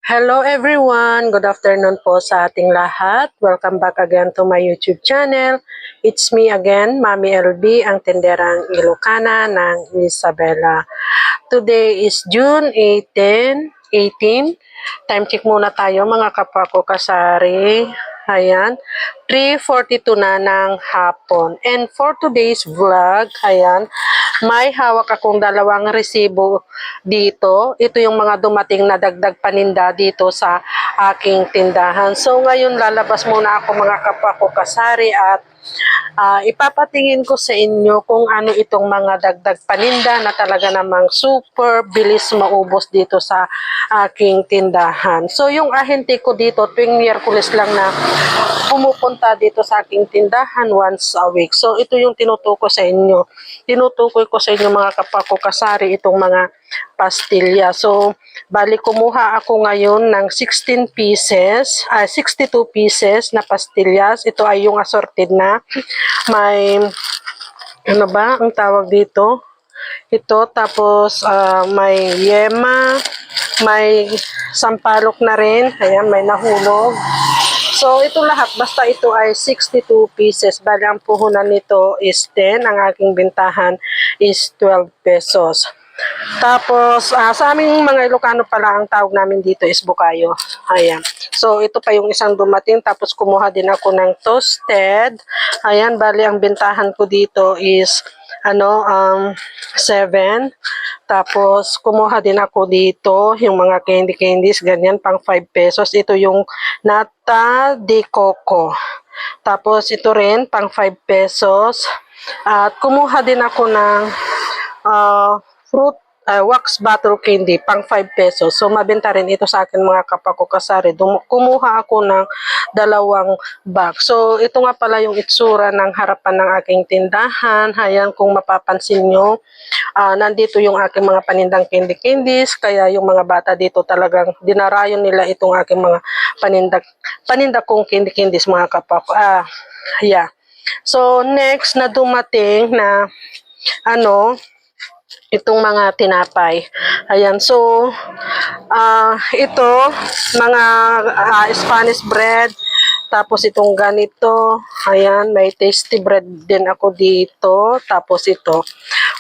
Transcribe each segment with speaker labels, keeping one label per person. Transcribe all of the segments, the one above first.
Speaker 1: Hello everyone! Good afternoon po sa ating lahat. Welcome back again to my YouTube channel. It's me again, Mami LB, ang tenderang Ilocana ng Isabela. Today is June 18. Time check muna tayo mga kapwa ko kasari. Ayan, 3:42 na ng hapon. And for today's vlog, ayan, may hawak akong dalawang resibo dito. Ito yung mga dumating na dagdag paninda dito sa aking tindahan. So ngayon lalabas muna ako mga kapwa ko kasari at ipapatingin ko sa inyo kung ano itong mga dagdag paninda na talaga namang super bilis maubos dito sa aking tindahan. So yung ahente ko dito tuwing Miyerkules lang na pumupunta dito sa aking tindahan once a week. So ito yung tinutukoy sa inyo. Tinutukoy ko sa inyo mga kapwa ko kasari itong mga pastilya. So bali kumuha ako ngayon ng 16 pieces, 62 pieces na pastillas. Ito ay yung assorted na. May ano ba ang tawag dito? Ito tapos may yema, may sampalok na rin. Ayan, may nahulog. So, ito lahat, basta ito ay 62 pieces. Bali, ang puhunan nito is 10. Ang aking bintahan is 12 pesos. Tapos, sa aming mga Ilocano pala, ang tawag namin dito is bukayo. Ayan. So, ito pa yung isang dumating. Tapos, kumuha din ako ng toasted. Ayan, bali, ang bintahan ko dito is 7. Tapos, kumuha din ako dito, yung mga candies, ganyan, pang 5 pesos. Ito yung nata de coco. Tapos, ito rin, pang 5 pesos. At kumuha din ako ng fruit wax bottle candy, pang 5 pesos. So, mabenta rin ito sa akin mga kapwa ko kasari. Kumuha ako ng 2 bag. So, ito nga pala yung itsura ng harapan ng aking tindahan. Ayan, kung mapapansin nyo, nandito yung aking mga panindang candies. Kaya yung mga bata dito talagang dinarayon nila itong aking mga paninda kong candies mga kapwa ko. Yeah. So, next na dumating na itong mga tinapay. Ayan, so ito mga Spanish bread, tapos itong ganito. Ayan, may tasty bread din ako dito. Tapos ito,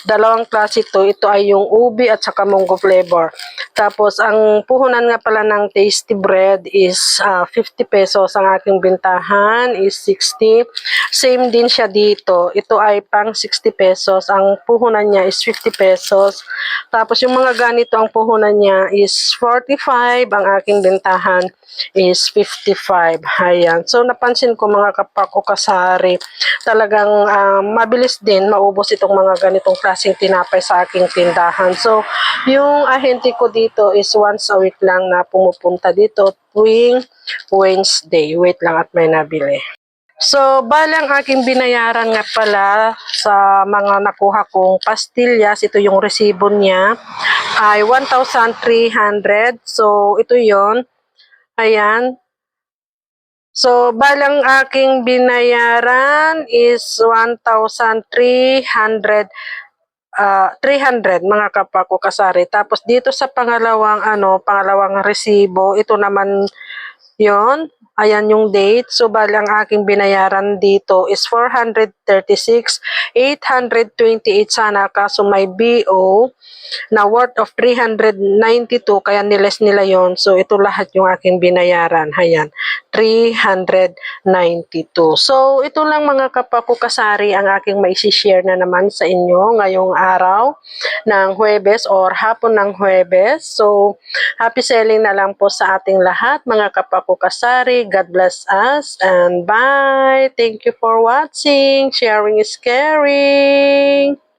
Speaker 1: 2 klase ito. Ito ay yung ubi at saka munggo flavor. Tapos ang puhunan nga pala ng tasty bread is 50 pesos. Ang aking bintahan is 60. Same din siya dito. Ito ay pang 60 pesos. Ang puhunan niya is 50 pesos. Tapos yung mga ganito, ang puhunan niya is 45. Ang aking bintahan is 55. Ayan. So napansin ko mga kapwa ko kasari, talagang mabilis din maubos itong mga ganitong klaseng tinapay sa aking tindahan. So yung ahente ko dito is once a week lang na pumupunta dito tuwing Wednesday. Wait lang at may nabili. So, bali ang aking binayaran nga pala sa mga nakuha kong pastillas, ito yung resibo niya, ay 1,300. So, ito yon. Ayan. So, bali ang aking binayaran is 1,300. 300 mga kapwa ko kasari. Tapos dito sa pangalawang resibo, ito naman yon. Ayan yung date. So, bali ang aking binayaran dito is 436, 828 sana. Kaso may BO na worth of 392. Kaya niles nila yon. So, ito lahat yung aking binayaran. Ayan, 392. So, ito lang mga kapwa ko kasari ang aking maisishare na naman sa inyo ngayong araw ng Huwebes or hapon ng Huwebes. So, happy selling na lang po sa ating lahat mga kapwa ko kasari. God bless us and bye. Thank you for watching. Sharing is caring.